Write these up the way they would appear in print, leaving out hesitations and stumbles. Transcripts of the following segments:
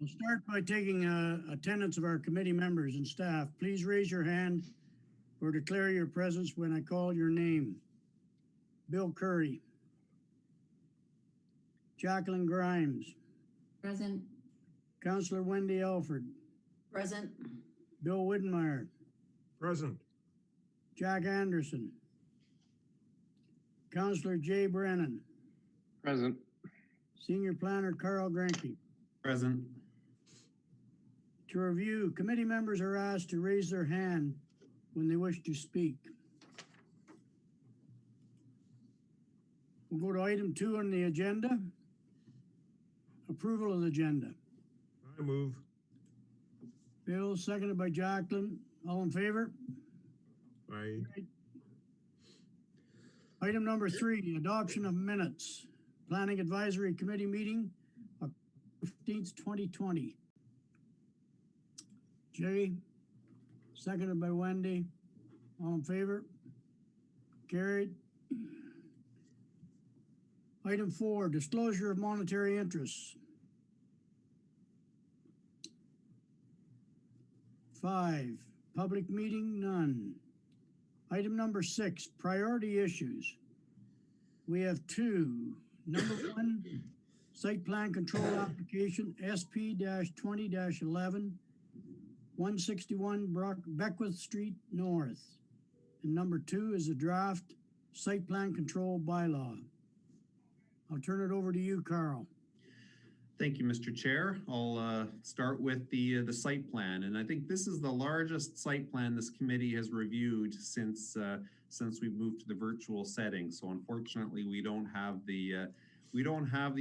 start by taking attendance of our committee members and staff. Please raise your hand or declare your presence when I call your name. Bill Curry. Jacqueline Grimes. Present. Councillor Wendy Alford. Present. Bill Widmeyer. Present. Jack Anderson. Councillor Jay Brennan. Present. Senior Planner Carl Granke. Present. To review, committee members are asked to raise their hand when they wish to speak. We'll go to item 2 on the agenda. Approval of the agenda. I move. Bill, seconded by Jacqueline. All in favor? Aye. Item number 3, adoption of minutes. Planning Advisory Committee meeting, October 15th, 2020. Jay, seconded by Wendy. All in favor? Carried. Item 4, disclosure of monetary interests. 5, public meeting, none. Item number 6, priority issues. We have 2. Number 1, site plan control application SP-20-11, 161 Beckwith Street North. And number 2 is a draft site plan control bylaw. I'll turn it over to you, Carl. Thank you, Mr. Chair. I'll start with the site plan, and I think this is the largest site plan this committee has reviewed since we've moved to the virtual setting. So unfortunately, we don't have the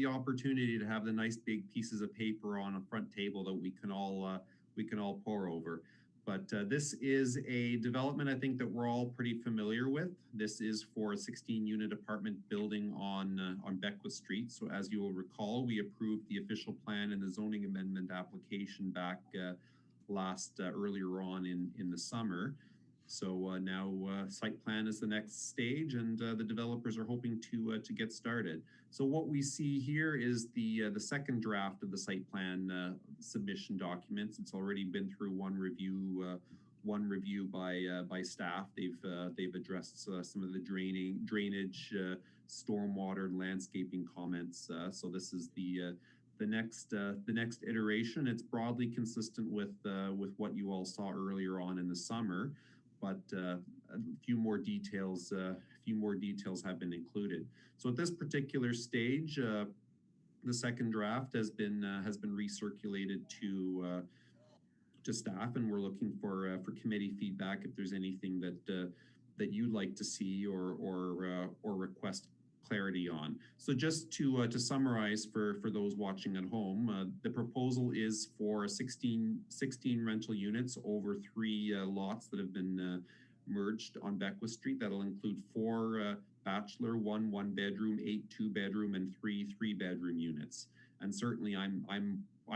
opportunity to have the nice big pieces of paper on a front table that we can all pore over. But this is a development I think that we're all pretty familiar with. This is for a 16-unit apartment building on Beckwith Street. So as you will recall, we approved the official plan and the zoning amendment application back earlier on in the summer. So now site plan is the next stage, and the developers are hoping to get started. So what we see here is the second draft of the site plan submission documents. It's already been through one review by staff. They've addressed some of the drainage, stormwater, and landscaping comments. So this is the next iteration. It's broadly consistent with what you all saw earlier on in the summer, but a few more details have been included. So at this particular stage, the second draft has been recirculated to staff, and we're looking for committee feedback if there's anything that you'd like to see or request clarity on. So just to summarize for those watching at home, the proposal is for 16 rental units over 3 lots that have been merged on Beckwith Street. That'll include 4 bachelor, 1 one-bedroom, 8 two-bedroom, and 3 three-bedroom units. And certainly I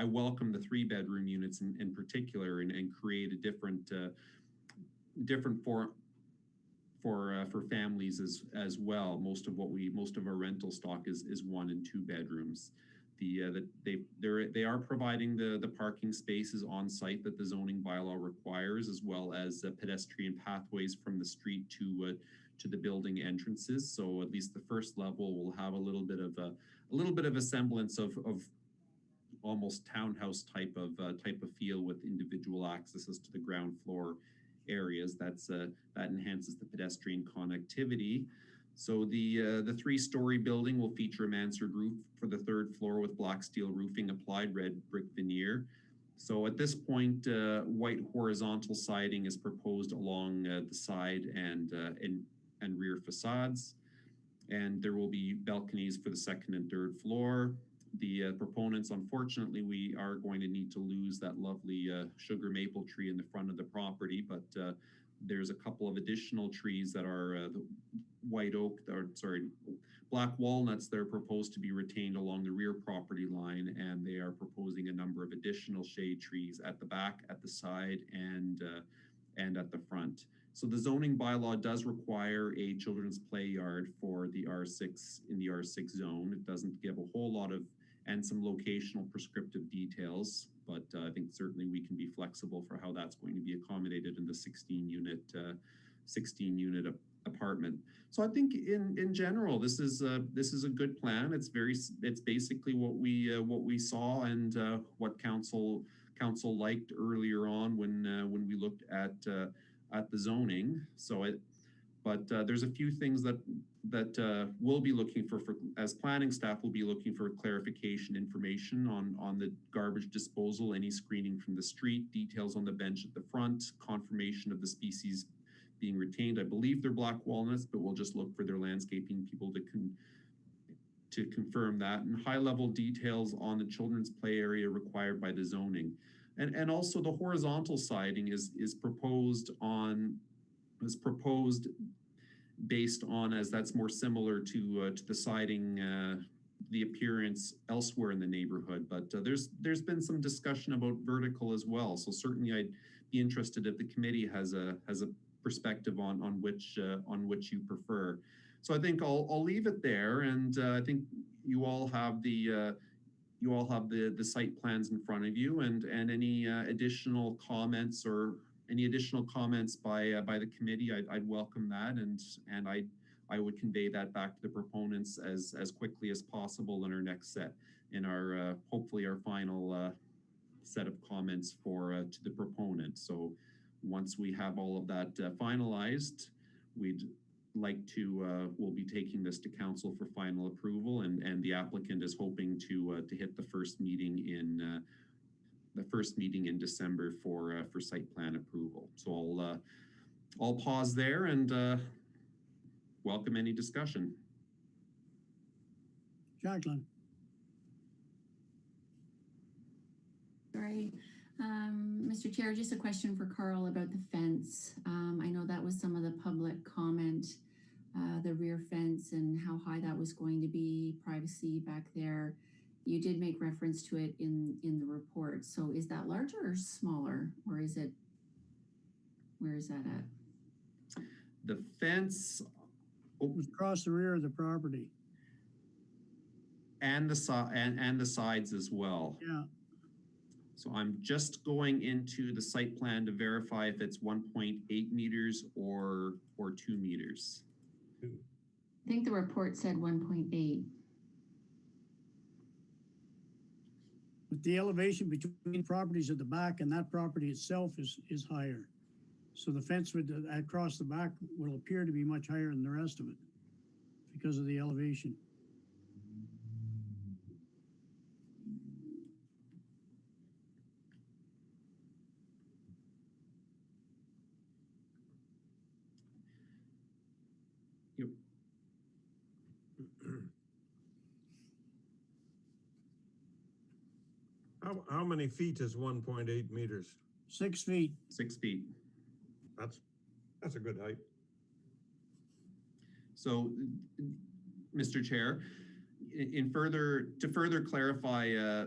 welcome the 3-bedroom units in particular, and create a different for families as well. Most of our rental stock is 1 and 2 bedrooms. They are providing the parking spaces on site that the zoning bylaw requires, as well as pedestrian pathways from the street to the building entrances. So at least the first level will have a little bit of a semblance of almost townhouse type of feel, with individual accesses to the ground floor areas. That enhances the pedestrian connectivity. So the 3-story building will feature a mansard roof for the 3rd floor with black steel roofing, applied red brick veneer. So at this point, white horizontal siding is proposed along the side and rear facades, and there will be balconies for the 2nd and 3rd floor. The proponents, unfortunately, we are going to need to lose that lovely sugar maple tree in the front of the property, but there's a couple of additional trees that are the black walnuts that are proposed to be retained along the rear property line, and they are proposing a number of additional shade trees at the back, at the side, and at the front. So the zoning bylaw does require a children's play yard for the R6 in the R6 zone. It doesn't give a whole lot of some locational prescriptive details. But I think certainly we can be flexible for how that's going to be accommodated in the 16 unit apartment. So I think in general, this is a good plan. It's basically what we saw and what council liked earlier on when we looked at the zoning. So but there's a few things that we'll be looking for as planning staff. Will be looking for clarification information on the garbage disposal, any screening from the street, details on the bench at the front, confirmation of the species being retained. I believe they're black walnuts, but we'll just look for their landscaping people to confirm that, and high-level details on the children's play area required by the zoning. And also the horizontal siding is proposed based on, as that's more similar to the siding, the appearance elsewhere in the neighborhood. But there's been some discussion about vertical as well. So certainly I'd be interested if the committee has a perspective on which you prefer. So I think I'll leave it there, and I think you all have the site plans in front of you, and any additional comments by the committee, I'd welcome that, and I would convey that back to the proponents as quickly as possible in our next set, in our hopefully our final set of comments to the proponent. So once we have all of that finalized, we'd like to we'll be taking this to council for final approval, and the applicant is hoping to hit the first meeting in December for site plan approval. So I'll pause there and welcome any discussion. Jacqueline. Sorry. Mr. Chair, just a question for Carl about the fence. I know that was some of the public comment, the rear fence and how high that was going to be, privacy back there. You did make reference to it in the report. So is that larger or smaller, or is it, where is that at? The fence It was across the rear of the property. and the sides as well. Yeah. So I'm just going into the site plan to verify if it's 1.8 meters or 2 meters. I think the report said 1.8. But the elevation between properties at the back and that property itself is higher. So the fence across the back will appear to be much higher than the rest of it because of the elevation. Yep. How many feet is 1.8 meters? 6 feet. 6 feet. That's a good height. So, Mr. Chair, to further clarify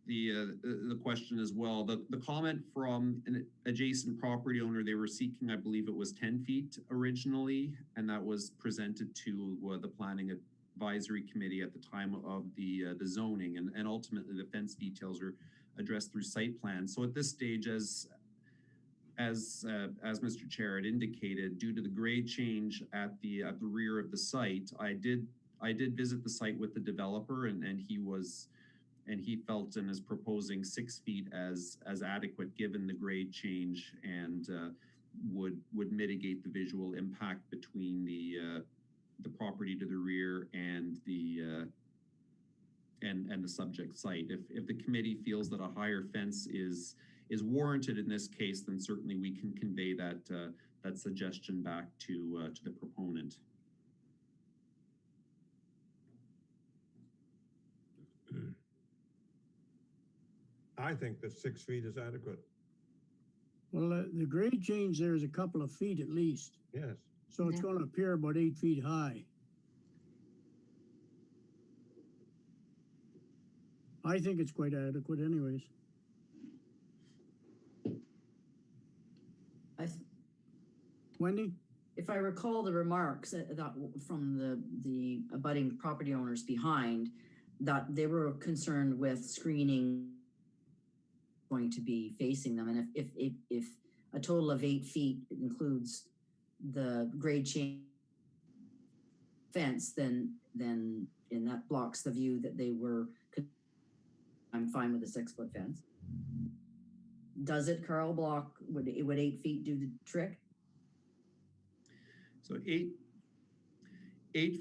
the question as well, the comment from an adjacent property owner, they were seeking, I believe it was 10 feet originally, and that was presented to the planning advisory committee at the time of the zoning, and ultimately the fence details are addressed through site plan. So at this stage, as Mr. Chair had indicated, due to the grade change at the rear of the site, I did visit the site with the developer, and he felt and is proposing 6 feet as adequate given the grade change, and would mitigate the visual impact between the property to the rear and the subject site. If the committee feels that a higher fence is warranted in this case, then certainly we can convey that suggestion back to the proponent. I think that 6 feet is adequate. Well, the grade change there is a couple of feet at least. Yes. So it's going to appear about 8 feet high. I think it's quite adequate anyways. Wendy? If I recall the remarks from the abutting property owners behind, that they were concerned with screening going to be facing them. And if a total of 8 feet includes the grade change fence, then and that blocks the view that they were, I'm fine with the 6-foot fence. Does it, Carl, block, would 8 feet do the trick? So 8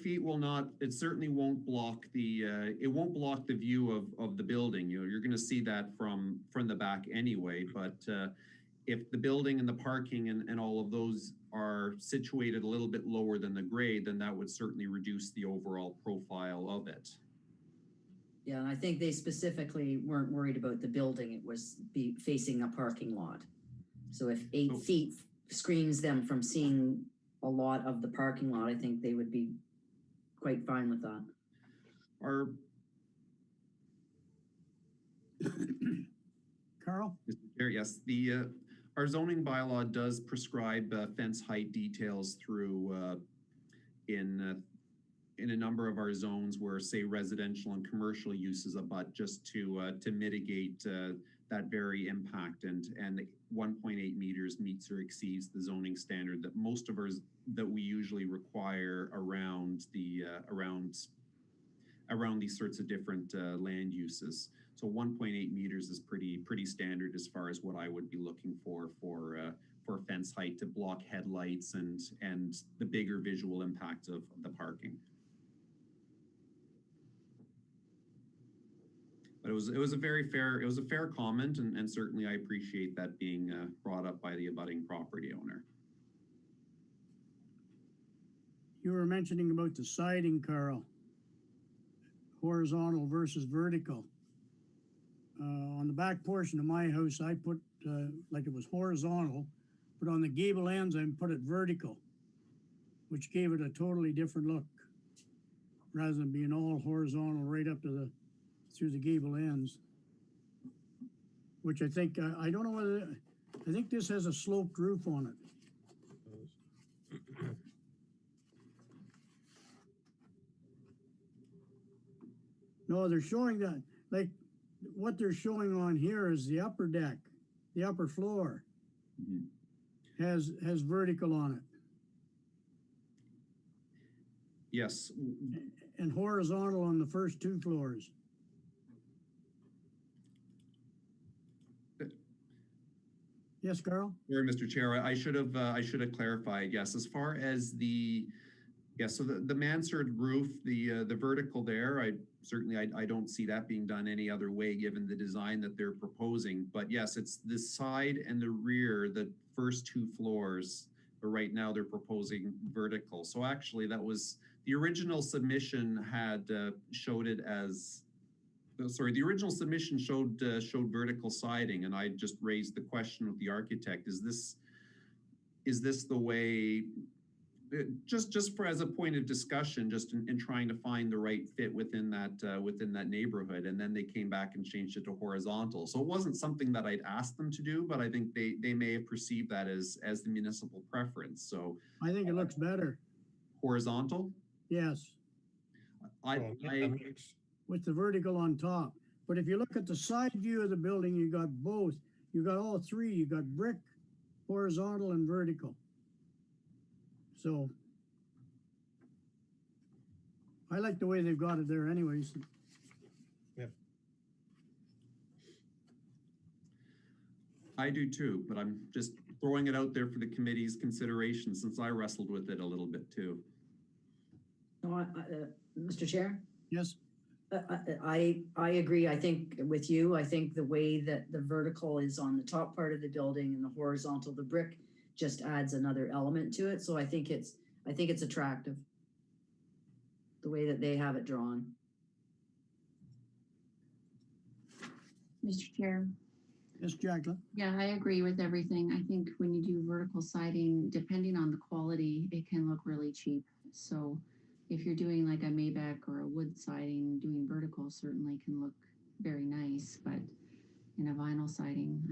feet will not, it certainly won't block it won't block the view of the building. You're going to see that from the back anyway, but if the building and the parking and all of those are situated a little bit lower than the grade, then that would certainly reduce the overall profile of it. Yeah, and I think they specifically weren't worried about the building. It was facing a parking lot. So if 8 feet screens them from seeing a lot of the parking lot, I think they would be quite fine with that. Carl? Mr. Chair, yes, our zoning bylaw does prescribe fence height details through in a number of our zones where, say, residential and commercial uses abut, just to mitigate that very impact, and 1.8 meters meets or exceeds the zoning standard that most of ours that we usually require around these sorts of different land uses. So 1.8 meters is pretty standard as far as what I would be looking for fence height to block headlights and the bigger visual impact of the parking. But it was a fair comment, and certainly I appreciate that being brought up by the abutting property owner. You were mentioning about the siding, Carl. Horizontal versus vertical. On the back portion of my house, I put, like it was horizontal, but on the gable ends, I put it vertical, which gave it a totally different look, rather than being all horizontal right up to through the gable ends. Which I think, I don't know whether, I think this has a sloped roof on it. No, they're showing that, like, what they're showing on here is the upper deck, the upper floor has vertical on it. Yes. And horizontal on the first 2 floors. Yes, Carl? Sorry, Mr. Chair, I should have clarified. Yes, as far as so the mansard roof, the vertical there, I don't see that being done any other way given the design that they're proposing. But yes, it's the side and the rear, the first 2 floors, but right now they're proposing vertical. So actually that was, the original submission had showed it as, the original submission showed vertical siding, and I just raised the question with the architect, is this the way, just for as a point of discussion, just in trying to find the right fit within that neighborhood, and then they came back and changed it to horizontal. So it wasn't something that I'd asked them to do, but I think they may have perceived that as the municipal preference. So I think it looks better. Horizontal? Yes. With the vertical on top. But if you look at the side view of the building, you got both. You got all 3. You got brick, horizontal, and vertical. So I like the way they've got it there anyways. Yeah. I do too, but I'm just throwing it out there for the committee's consideration since I wrestled with it a little bit too. No, Mr. Chair? Yes. I agree. I think with you, I think the way that the vertical is on the top part of the building and the horizontal, the brick just adds another element to it. So I think it's attractive the way that they have it drawn. Mr. Chair. Yes, Jacqueline. Yeah, I agree with everything. I think when you do vertical siding, depending on the quality, it can look really cheap. So if you're doing like a Maybach or a wood siding, doing vertical certainly can look very nice, but in a vinyl siding,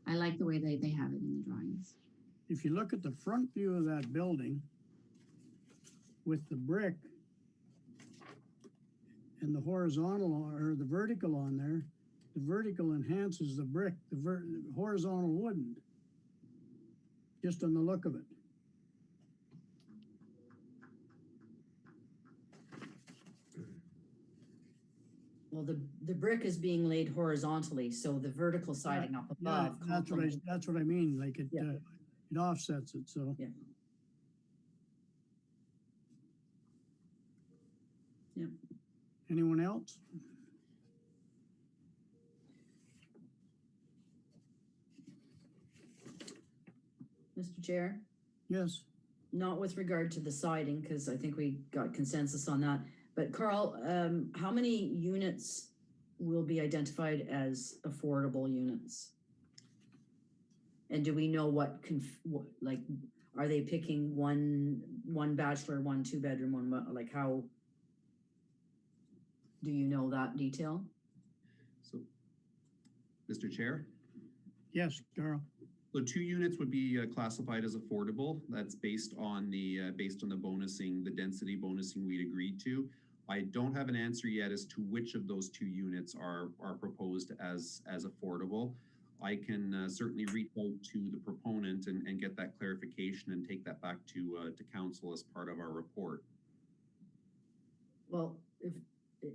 I like the way they have it in the drawings. If you look at the front view of that building with the brick, and the horizontal or the vertical on there, the vertical enhances the brick, the horizontal wouldn't. Just on the look of it. Well, the brick is being laid horizontally, so the vertical siding up Yeah, above. that's what I mean, like it, Yeah. it offsets it, so. Yeah. Yeah. Anyone else? Mr. Chair, Yes, not with regard to the siding, because I think we got consensus on that. But Carl, how many units will be identified as affordable units? And do we know like, are they picking one bachelor, one two-bedroom, like how? Do you know that detail? So, Mr. Chair? yes, Carl. So 2 units would be classified as affordable. That's based on the bonusing, the density bonusing we'd agreed to. I don't have an answer yet as to which of those 2 units are proposed as affordable. I can certainly reach out to the proponent and get that clarification and take that back to council as part of our report. Well,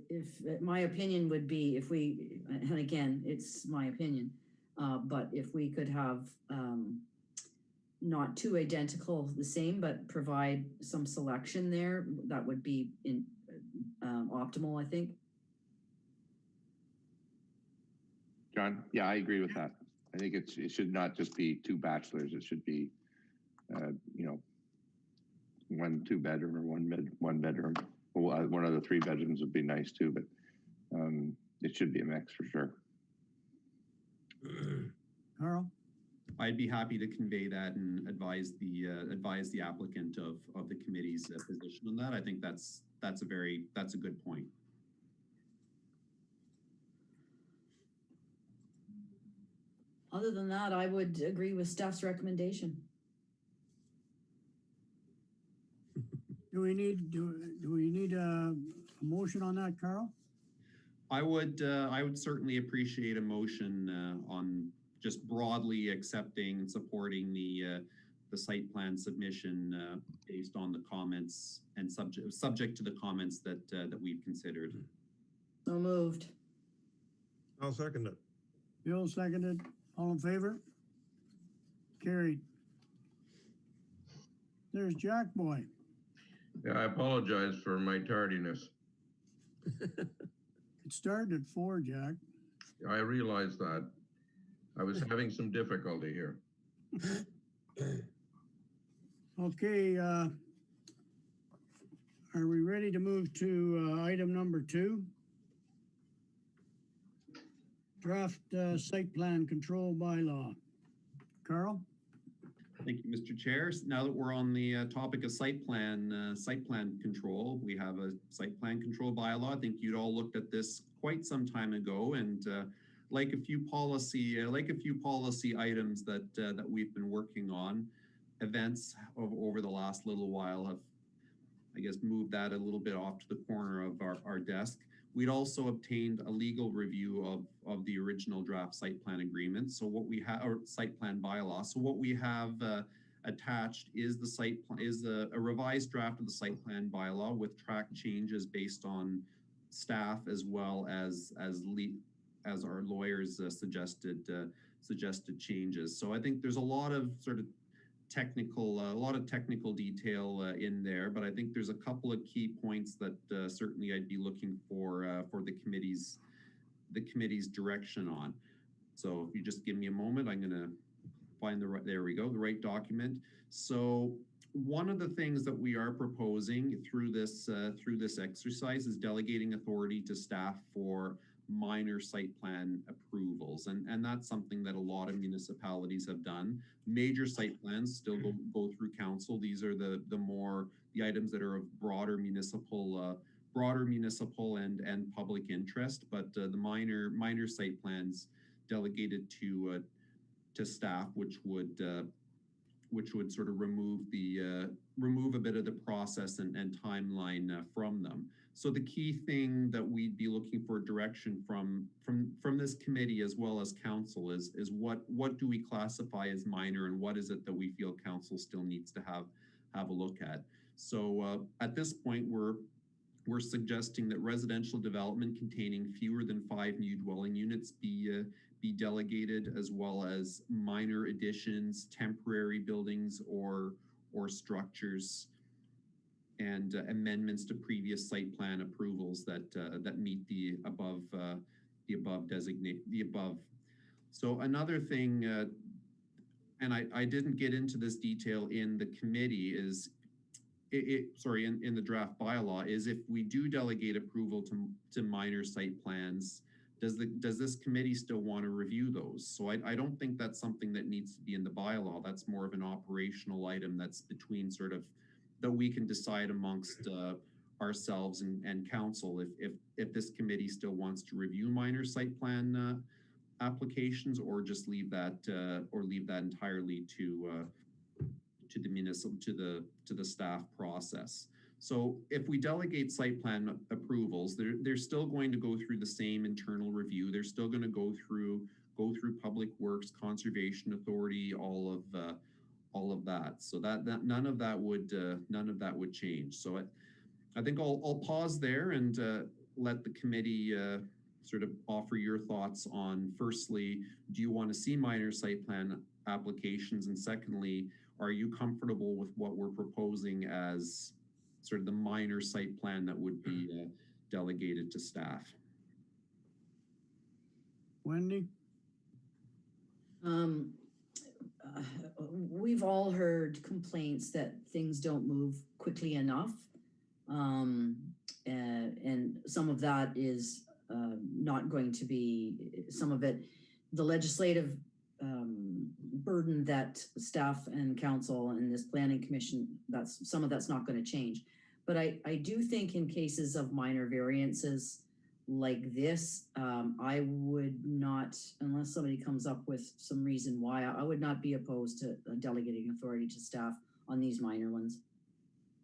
if my opinion would be if we, and again, it's my opinion, but if we could have not 2 identical the same, but provide some selection there, that would be optimal, I think. John, yeah, I agree with that. I think it should not just be 2 bachelors. It should be, you know, 1 2-bedroom or one bedroom. Well, one of the 3 bedrooms would be nice too, but it should be a mix for sure. Carl? I'd be happy to convey that and advise the applicant of the committee's position on that. I think that's a good point. Other than that, I would agree with staff's recommendation. Do we need a motion on that, Carl? I would certainly appreciate a motion on just broadly accepting and supporting the site plan submission based on the comments and subject to the comments that we've considered. So moved. I'll second it. Bill seconded. All in favor? Carried. There's Jack Boy. Yeah, I apologize for my tardiness. It started at 4, Jack. I realize that. I was having some difficulty here. Okay, are we ready to move to item number 2? Draft site plan control bylaw. Carl? Thank you, Mr. Chair. Now that we're on the topic of site plan control, we have a site plan control bylaw. I think you'd all looked at this quite some time ago, and like a few policy items that we've been working on, events over the last little while have, I guess, moved that a little bit off to the corner of our desk. We'd also obtained a legal review of the original draft site plan agreement. So what we have, or site plan bylaw. So what we have attached is a revised draft of the site plan bylaw with track changes based on staff as well as our lawyers suggested changes. So I think there's a lot of sort of technical detail in there, but I think there's a couple of key points that certainly I'd be looking for the committee's direction on. So if you just give me a moment, I'm going to find the right document. So one of the things that we are proposing through this exercise is delegating authority to staff for minor site plan approvals, and that's something that a lot of municipalities have done. Major site plans still go through council. These are the items that are of broader municipal and public interest, but the minor site plans delegated to staff, which would which would sort of remove remove a bit of the process and timeline from them. So the key thing that we'd be looking for direction from this committee as well as council is what do we classify as minor, and what is it that we feel council still needs to have a look at. So at this point, we're suggesting that residential development containing fewer than 5 new dwelling units be delegated, as well as minor additions, temporary buildings or structures, and amendments to previous site plan approvals that meet the above above. So another thing, and I didn't get into this detail in the committee, is in the draft bylaw, is if we do delegate approval to minor site plans, does this committee still want to review those? So I don't think that's something that needs to be in the bylaw. That's more of an operational item that's between sort of that we can decide amongst ourselves and council if this committee still wants to review minor site plan applications, or just leave that entirely to the municipal, to the staff process. So if we delegate site plan approvals, they're still going to go through the same internal review. They're still going to go through Public Works, Conservation Authority, all of that. So that none of that would change. So I think I'll pause there and let the committee sort of offer your thoughts on, firstly, do you want to see minor site plan applications? And secondly, are you comfortable with what we're proposing as sort of the minor site plan that would be delegated to staff? Wendy? We've all heard complaints that things don't move quickly enough. And some of that is not going to be, some of it, the legislative burden that staff and council and this planning commission, some of that's not going to change. But I do think in cases of minor variances like this, I would not, unless somebody comes up with some reason why, I would not be opposed to delegating authority to staff on these minor ones.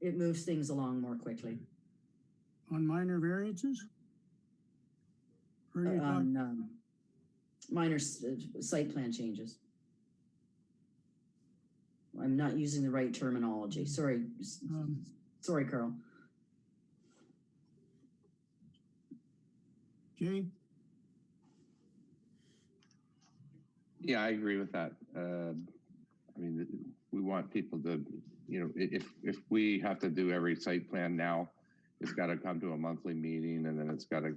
It moves things along more quickly. On minor variances? Or you thought- On minor site plan changes. I'm not using the right terminology. Sorry, sorry, Carl. Jay? Yeah, I agree with that. I mean, we want people to, you know, if we have to do every site plan now, it's got to come to a monthly meeting, and then it's got to,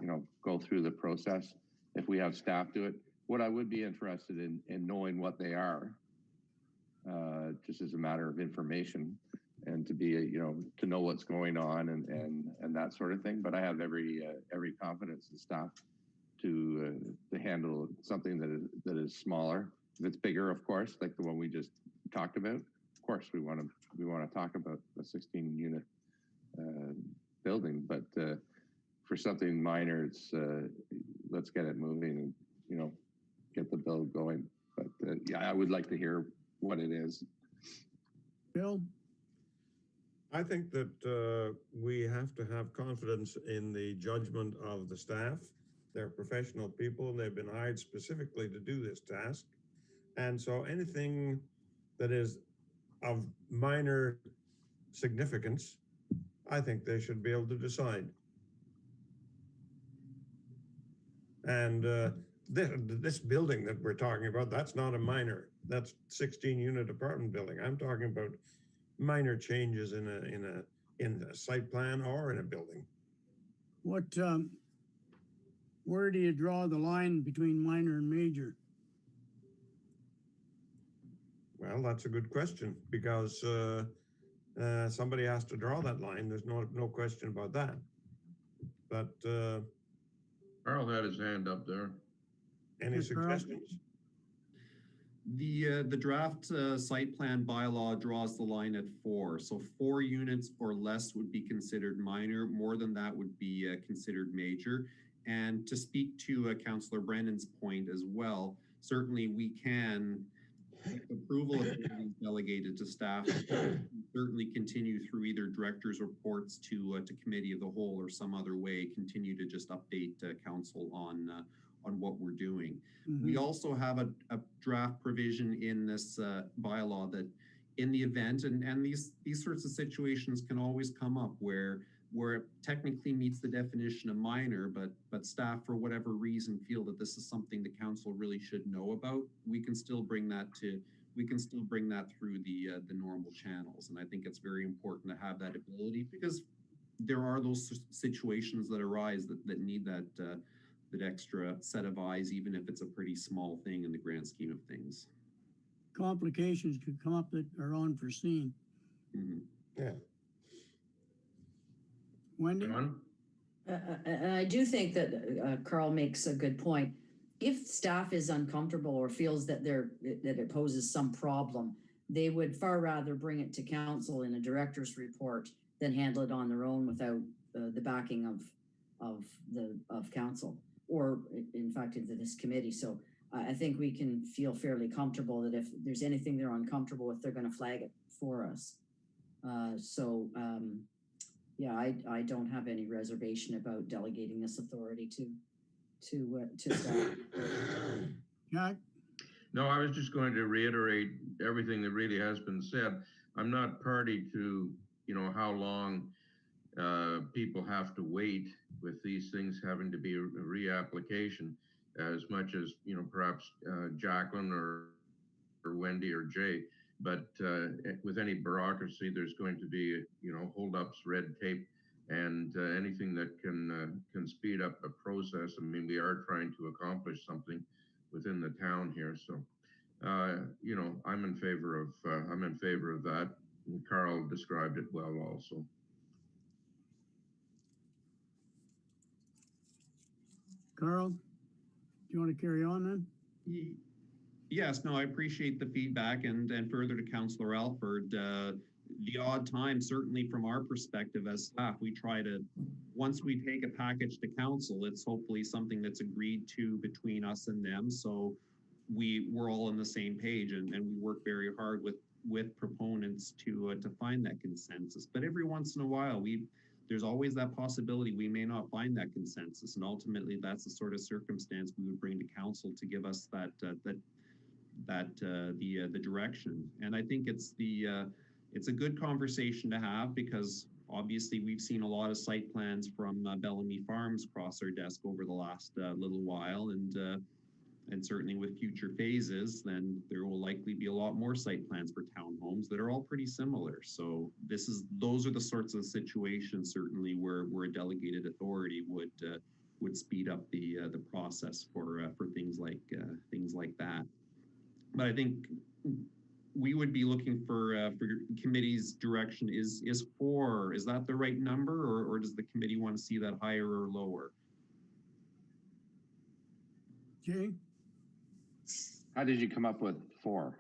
you know, go through the process. If we have staff do it, what I would be interested in knowing what they are, just as a matter of information, and to be, you know, to know what's going on and that sort of thing. But I have every confidence in staff to handle something that is smaller. If it's bigger, of course, like the one we just talked about, of course we want to talk about a 16-unit building. But for something minor, it's let's get it moving and, you know, get the build going. But yeah, I would like to hear what it is. Bill? I think that we have to have confidence in the judgment of the staff. They're professional people, and they've been hired specifically to do this task. And so anything that is of minor significance, I think they should be able to decide. And this building that we're talking about, that's not a minor. That's 16-unit apartment building. I'm talking about minor changes in a site plan or in a building. What, where do you draw the line between minor and major? Well, that's a good question, because somebody has to draw that line. There's no question about that. But Carl had his hand up there. any Yes, Carl? suggestions? The draft site plan bylaw draws the line at 4. So 4 units or less would be considered minor. More than that would be considered major. And to speak to Councillor Brennan's point as well, certainly we can approval of is delegated to staff, certainly continue through either director's reports to committee of the whole or some other way, continue to just update council on what we're doing. We also have a draft provision in this bylaw that in the event, and these sorts of situations can always come up where it technically meets the definition of minor, but staff for whatever reason feel that this is something the council really should know about, we can still bring that through the normal channels. And I think it's very important to have that ability, because there are those situations that arise that need that extra set of eyes, even if it's a pretty small thing in the grand scheme of things. Complications could come up that are unforeseen. Yeah. Wendy? John? And I do think that Carl makes a good point. If staff is uncomfortable or feels that it poses some problem, they would far rather bring it to council in a director's report than handle it on their own without the backing of council, or in fact into this committee. So I think we can feel fairly comfortable that if there's anything they're uncomfortable with, they're going to flag it for us. Yeah, I don't have any reservation about delegating this authority to staff. Jack? No, I was just going to reiterate everything that really has been said. I'm not party to, how long people have to wait with these things having to be a reapplication, as much as, perhaps Jacqueline or Wendy or Jay. But with any bureaucracy, there's going to be, holdups, red tape, and anything that can speed up a process. I mean, we are trying to accomplish something within the town here. So, I'm in favor of that. And Carl described it well also. Carl, do you want to carry on then? Yes, no, I appreciate the feedback, and further to Councillor Alford, the odd time, certainly from our perspective as staff, we try to, once we take a package to council, it's hopefully something that's agreed to between us and them. So we're all on the same page, and we work very hard with proponents to find that consensus. But every once in a while, there's always that possibility we may not find that consensus, and ultimately that's the sort of circumstance we would bring to council to give us the direction. And I think it's a good conversation to have, because obviously we've seen a lot of site plans from Bellamy Farms cross our desk over the last little while, and certainly with future phases, then there will likely be a lot more site plans for townhomes that are all pretty similar. So those are the sorts of situations certainly where a delegated authority would speed up the process for things like that. But I think we would be looking for committee's direction is 4. Is that the right number, or does the committee want to see that higher or lower? Jay? How did you come up with 4?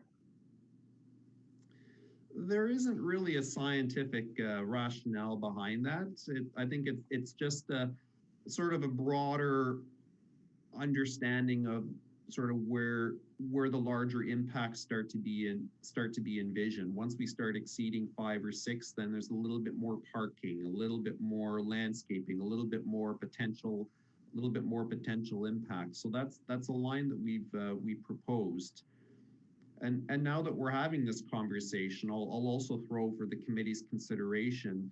There isn't really a scientific rationale behind that. I think it's just sort of a broader understanding of sort of where the larger impacts start to be envisioned. Once we start exceeding 5 or 6, then there's a little bit more parking, a little bit more landscaping, a little bit more potential impact. So that's a line that we've proposed. And now that we're having this conversation, I'll also throw for the committee's consideration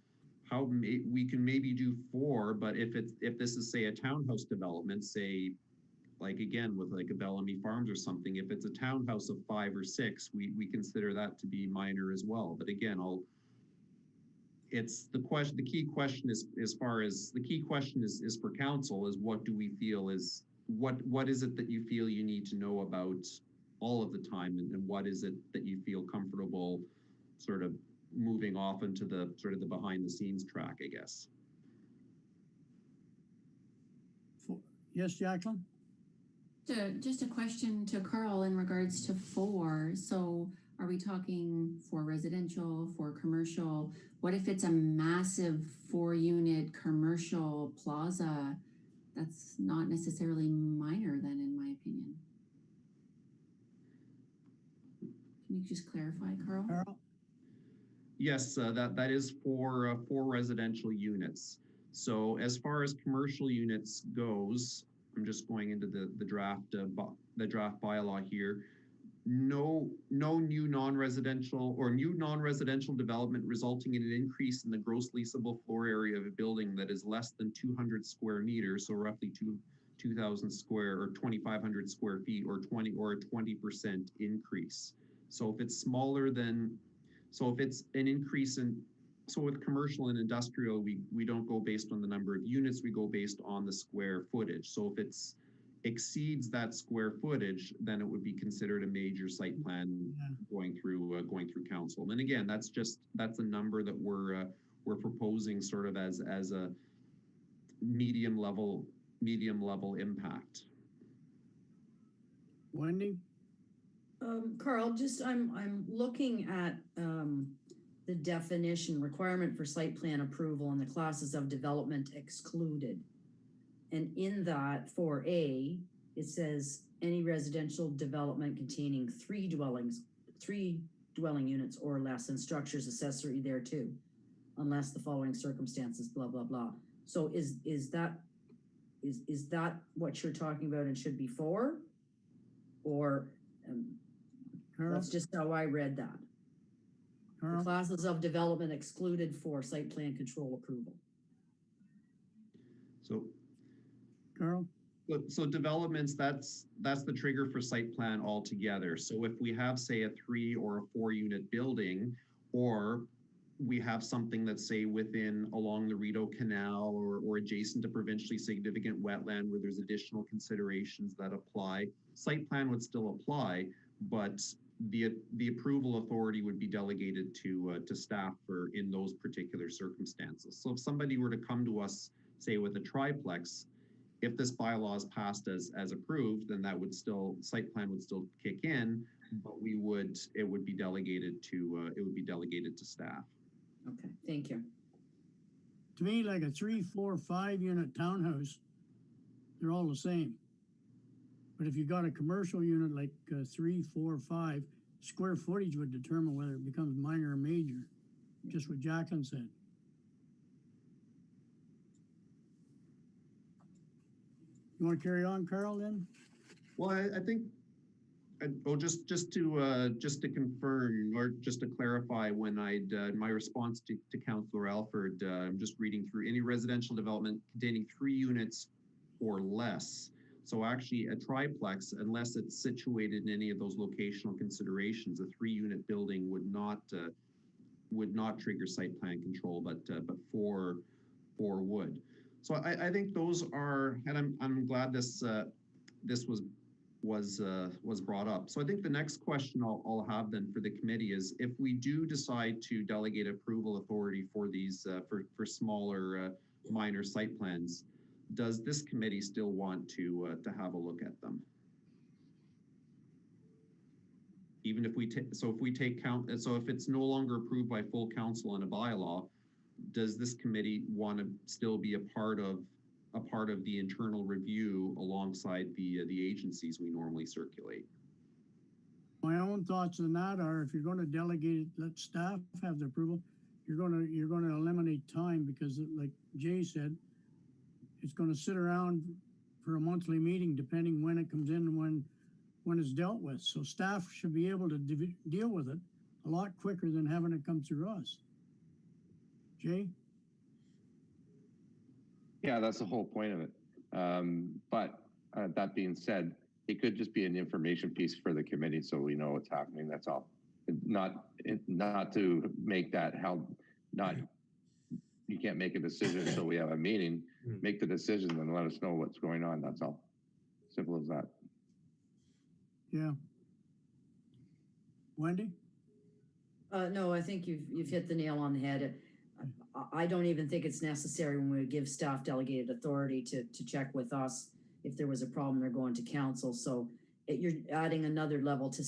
how we can maybe do 4, but if this is, say, a townhouse development, say, like again with like a Bellamy Farms or something, if it's a townhouse of 5 or 6, we consider that to be minor as well. But again, it's the question. The key question is for council is what do we feel is what is it that you feel you need to know about all of the time, and what is it that you feel comfortable sort of moving off into the sort of the behind the scenes track, I guess. Yes, Jacqueline? Just a question to Carl in regards to 4. So are we talking for residential, for commercial? What if it's a massive 4-unit commercial plaza? That's not necessarily minor then, in my opinion. Can you just clarify, Carl? Carl? Yes, that is for residential units. So as far as commercial units goes, I'm just going into the draft bylaw here. No new non-residential development resulting in an increase in the gross leasable floor area of a building that is less than 200 square meters, so roughly 2,000 square or 2,500 square feet, or a 20% increase. So if it's smaller than, so if it's an increase in, so with commercial and industrial, we don't go based on the number of units, we go based on the square footage. So if it's exceeds that square footage, then it would be considered a major site plan going through council. And again, that's a number that we're proposing sort of as a medium level impact. Wendy? Carl, I'm looking at the definition requirement for site plan approval and the classes of development excluded. And in that 4A, it says any residential development containing three dwelling units or less and structures accessory thereto, unless the following circumstances, blah, blah, blah. So is that what you're talking about and should be 4? Or Carl? that's just how I read that. The Carl? classes of development excluded for site plan control approval. So Carl? So developments, that's the trigger for site plan altogether. So if we have, say, a 3 or a 4 unit building, or we have something that's, say, along the Rideau Canal or adjacent to provincially significant wetland where there's additional considerations that apply, site plan would still apply, but the approval authority would be delegated to staff in those particular circumstances. So if somebody were to come to us, say, with a triplex, if this bylaw is passed as approved, then site plan would still kick in, but it would be delegated to staff. Okay, thank you. To me, like a 3, 4, 5 unit townhouse, they're all the same. But if you got a commercial unit like 3, 4, 5, square footage would determine whether it becomes minor or major. Just what Jacqueline said. You want to carry on, Carl, then? Well, I think, just to confirm, or just to clarify, when my response to Councillor Alford, I'm just reading through any residential development containing 3 units or less. So actually a triplex, unless it's situated in any of those locational considerations, a 3-unit building would not trigger site plan control, but 4 would. So I think those are, and I'm glad this was brought up. So I think the next question I'll have then for the committee is, if we do decide to delegate approval authority for these for smaller minor site plans, does this committee still want to have a look at them? Even if we if it's no longer approved by full council in a bylaw, does this committee want to still be a part of the internal review alongside the agencies we normally circulate? My own thoughts on that are, if you're going to delegate it, let staff have the approval. You're going to eliminate time, because, like Jay said, it's going to sit around for a monthly meeting, depending when it comes in and when it's dealt with. So staff should be able to deal with it a lot quicker than having it come through us. Jay? Yeah, that's the whole point of it. But that being said, it could just be an information piece for the committee, so we know what's happening. That's all. Not to make that you can't make a decision until we have a meeting. Make the decision and let us know what's going on. That's all. Simple as that. Yeah. Wendy? No, I think you've hit the nail on the head. I don't even think it's necessary when we give staff delegated authority to check with us. If there was a problem, they're going to council. So you're adding another level to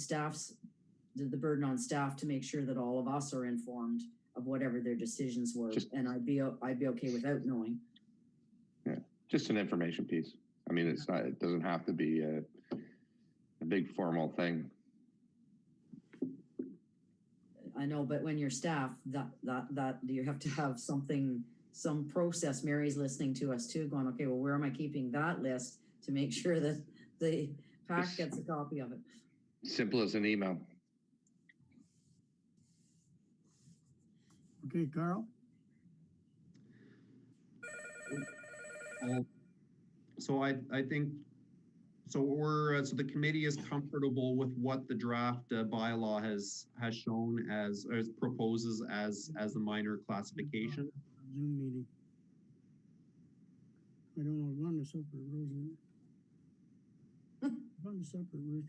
the burden on staff to make sure that all of us are informed of whatever their decisions were. And I'd be okay without knowing. Yeah, just an information piece. I mean, it doesn't have to be a big formal thing. I know, but when you're staff, that you have to have something, some process. Mary's listening to us too, going, okay, well, where am I keeping that list to make sure that the PAC gets a copy of it? Simple as an email. Okay, Carl? So I think, so so the committee is comfortable with what the draft bylaw has shown as proposes as the minor classification. Zoom meeting. I don't know, run a separate room. Run a separate room.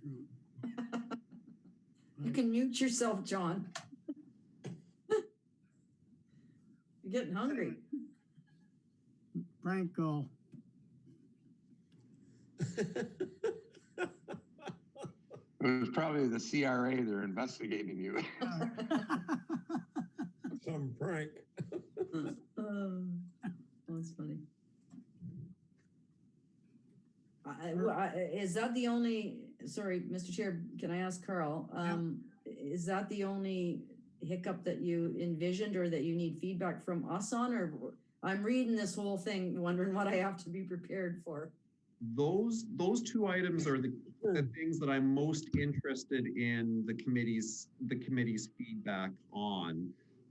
You can mute yourself, John. You're getting hungry. Prank call. It was probably the CRA, they're investigating you. Some prank. That's funny. Is that the only, sorry, Mr. Chair, can I ask Carl, is that the only hiccup that you envisioned or that you need feedback from us on? Or I'm reading this whole thing, wondering what I have to be prepared for. Those two items are the things that I'm most interested in the committee's feedback on.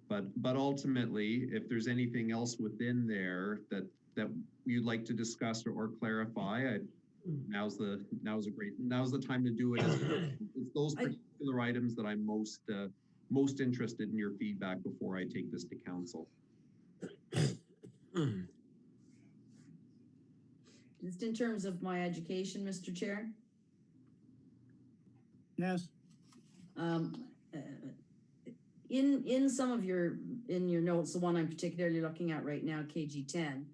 But ultimately, if there's anything else within there that you'd like to discuss or clarify, now's the time to do it. It's those particular items that I'm most interested in your feedback before I take this to council. Just in terms of my education, Mr. Chair. Yes. In some of your notes, the one I'm particularly looking at right now, KG 10,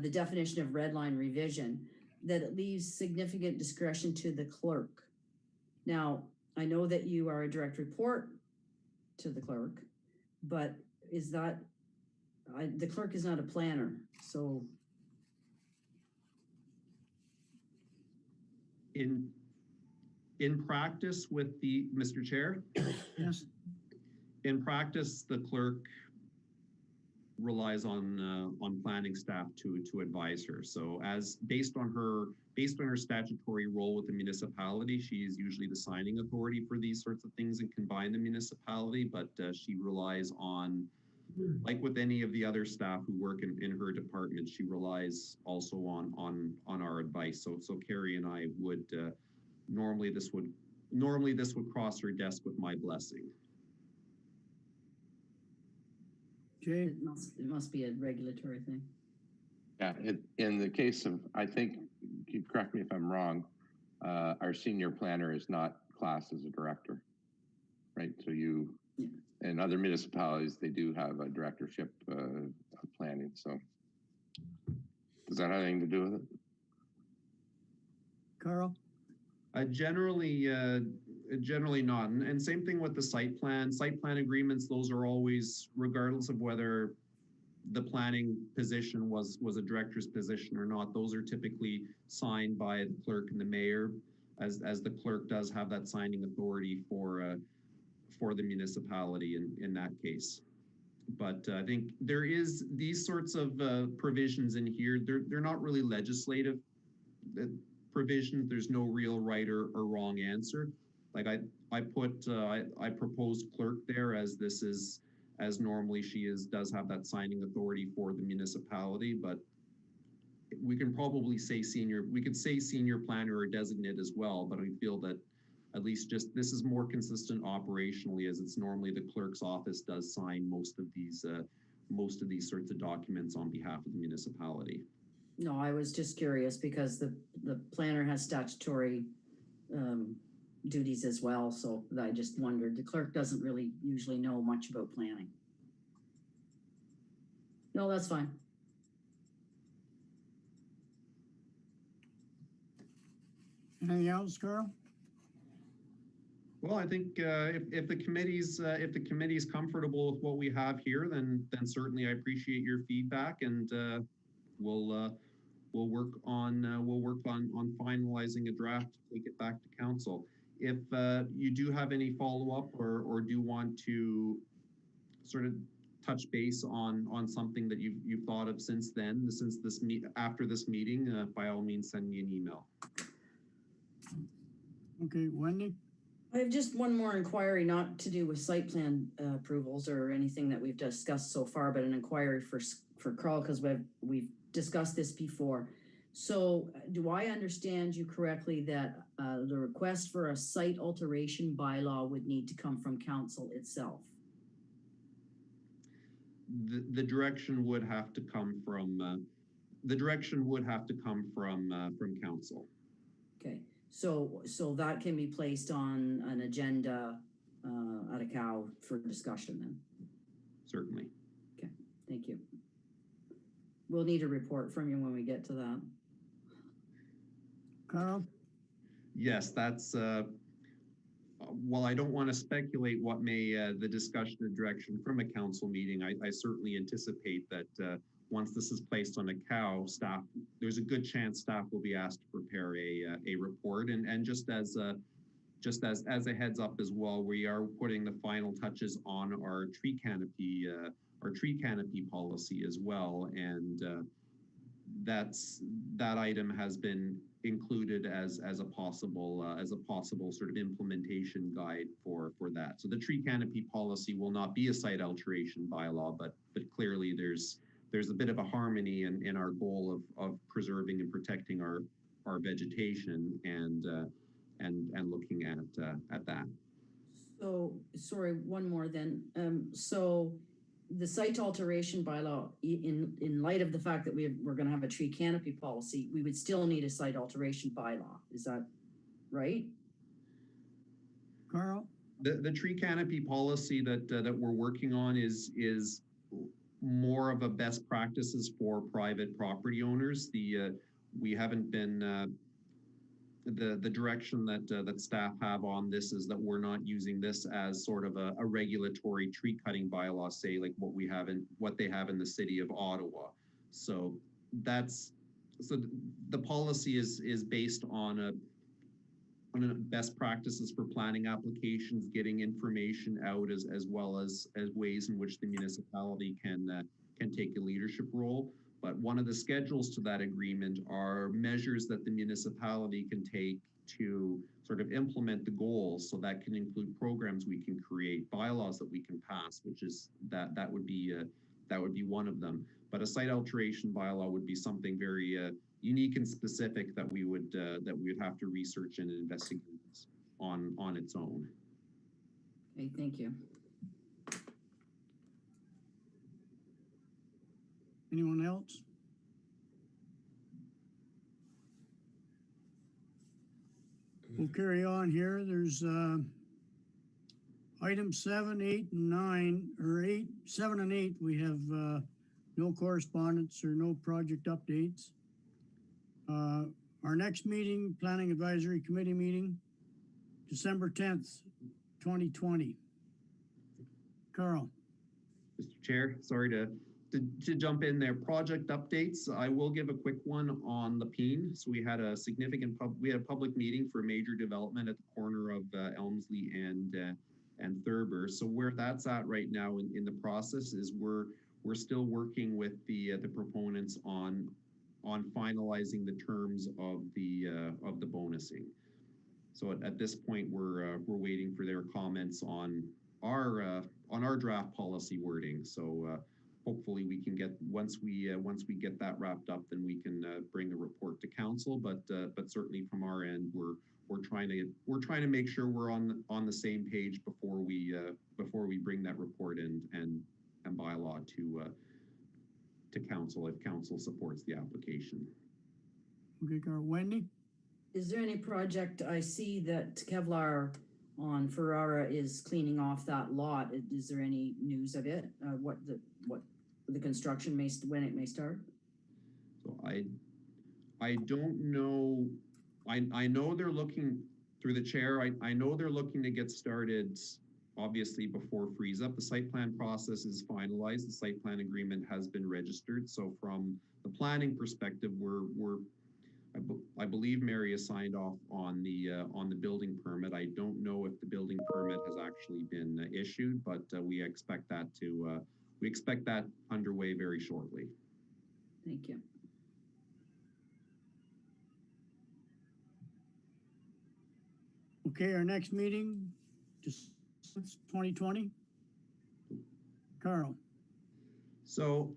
the definition of red line revision, that it leaves significant discretion to the clerk. Now, I know that you are a direct report to the clerk, but is that, the clerk is not a planner, so. In practice with the, Mr. Chair? Yes. In practice, the clerk relies on planning staff to advise her. So as based on her statutory role with the municipality, she is usually the signing authority for these sorts of things and can bind the municipality, but she relies on, like with any of the other staff who work in her department, she relies also on our advice. So Carrie and I would, normally this would cross her desk with my blessing. Jay? It must be a regulatory thing. Yeah, in the case of, I think, you correct me if I'm wrong, our senior planner is not classed as a director, right? So you, in other municipalities, they do have a directorship of planning. So does that have anything to do with it? Carl? Generally not. And same thing with the site plan agreements. Those are always, regardless of whether the planning position was a director's position or not, those are typically signed by the clerk and the mayor, as the clerk does have that signing authority for the municipality in that case. But I think there is these sorts of provisions in here. They're not really legislative provisions. There's no real right or wrong answer. Like I proposed clerk there as this is, as normally she does have that signing authority for the municipality, but we can probably say we could say senior planner or designate as well, but I feel that at least just this is more consistent operationally, as it's normally the clerk's office does sign most of these sorts of documents on behalf of the municipality. No, I was just curious because the planner has statutory duties as well. So I just wondered, the clerk doesn't really usually know much about planning. No, that's fine. Anything else, Carl? Well, I think if the committee's comfortable with what we have here, then certainly I appreciate your feedback, and we'll work on finalizing a draft to take it back to council. if you do have any follow-up or do want to sort of touch base on something that you've thought of since then, since this after this meeting, by all means, send me an email. Okay, Wendy? I have just one more inquiry, not to do with site plan approvals or anything that we've discussed so far, but an inquiry for Carl, because we've discussed this before. So do I understand you correctly that the request for a site alteration bylaw would need to come from council itself? The direction would have to come from from council. Okay, so that can be placed on an agenda at a cow for discussion then. Certainly. Okay, thank you. We'll need a report from you when we get to that. Carl? Yes, that's while I don't want to speculate what may the discussion and direction from a council meeting, I certainly anticipate that once this is placed on a cow, staff, there's a good chance staff will be asked to prepare a report. And just as a heads up as well, we are putting the final touches on our tree canopy policy as well. And that item has been included as a possible sort of implementation guide for that. So the tree canopy policy will not be a site alteration bylaw, but clearly there's a bit of a harmony in our goal of preserving and protecting our vegetation and looking at that. So, sorry, one more then. So the site alteration bylaw, in light of the fact that we're going to have a tree canopy policy, we would still need a site alteration bylaw. Is that right? Carl? The tree canopy policy that we're working on is more of a best practices for private property owners. We haven't been the direction that staff have on this is that we're not using this as sort of a regulatory tree cutting bylaw, say like what they have in the city of Ottawa. So the policy is based on a best practices for planning applications, getting information out as well as ways in which the municipality can take a leadership role. But one of the schedules to that agreement are measures that the municipality can take to sort of implement the goals. So that can include programs we can create, bylaws that we can pass, which is that would be one of them. But a site alteration bylaw would be something very unique and specific that we would have to research and investigate on its own. Okay, thank you. Anyone else? We'll carry on here. There's item 7, 8, and 9, or 7 and 8. We have no correspondence or no project updates. Our next meeting, Planning Advisory Committee meeting, December 10th, 2020. Carl. Mr. Chair, sorry to jump in there. Project updates. I will give a quick one on the Peen. So we had a significant public meeting for a major development at the corner of Elmsley and Thurber. So where that's at right now in the process is we're still working with the proponents on finalizing the terms of the bonusing. So at this point, we're waiting for their comments on our draft policy wording. So hopefully we can get once we get that wrapped up, then we can bring a report to council. But certainly from our end, we're trying to make sure we're on the same page before we bring that report and bylaw to council if council supports the application. Okay, Carl. Wendy? Is there any project, I see that Kevlar on Ferrara is cleaning off that lot. Is there any news of it? What the construction when it may start? So I don't know. I know they're looking through the chair. I know they're looking to get started obviously before freeze up. The site plan process is finalized. The site plan agreement has been registered. So from the planning perspective, we're I believe Mary has signed off on the building permit. I don't know if the building permit has actually been issued, but we expect that underway very shortly. Thank you. Okay, our next meeting, just 2020. Carl, So,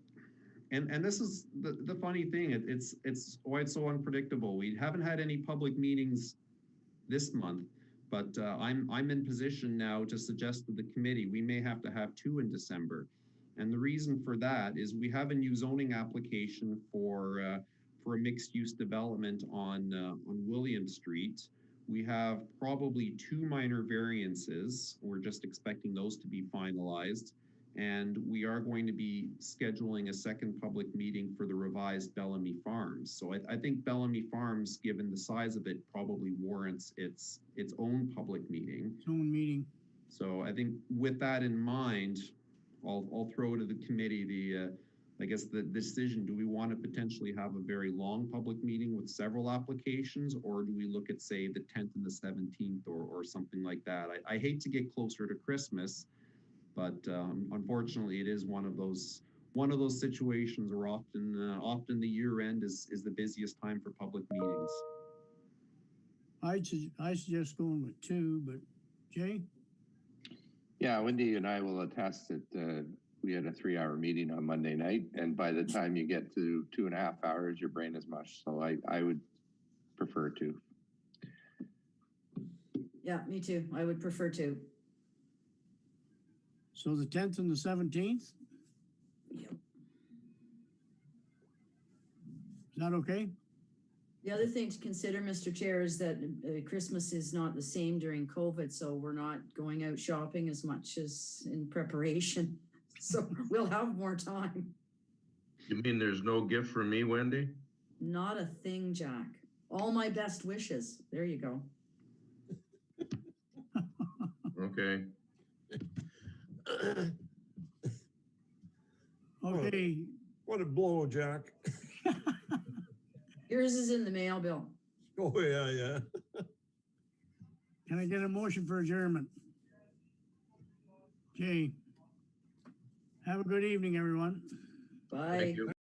and this is the funny thing. It's why it's so unpredictable. We haven't had any public meetings this month, but I'm in position now to suggest to the committee we may have to have 2 in December. And the reason for that is we have a new zoning application for a mixed-use development on William Street. We have probably 2 minor variances. We're just expecting those to be finalized. And we are going to be scheduling a second public meeting for the revised Bellamy Farms. So I think Bellamy Farms, given the size of it, probably warrants its own public meeting. zone meeting. So I think with that in mind, I'll throw to the committee I guess the decision, do we want to potentially have a very long public meeting with several applications, or do we look at, say, the 10th and the 17th or something like that? I hate to get closer to Christmas, but unfortunately it is one of those situations where often the year end is the busiest time for public meetings. I suggest going with 2, but Jay? Yeah, Wendy and I will attest that we had a 3-hour meeting on Monday night, and by the time you get to 2.5 hours, your brain is mush. So I would prefer to. Yeah, me too. I would prefer to. So the 10th and the 17th, Yep. is that okay? The other thing to consider, Mr. Chair, is that Christmas is not the same during COVID, so we're not going out shopping as much as in preparation. So we'll have more time. You mean there's no gift for me, Wendy? Not a thing, Jack. All my best wishes. There you go. Okay. Okay, What a blow, Jack. Yours is in the mail, Bill. Oh, yeah. can I get a motion for adjournment? Jay? Have a good evening, everyone. Bye. Thank you.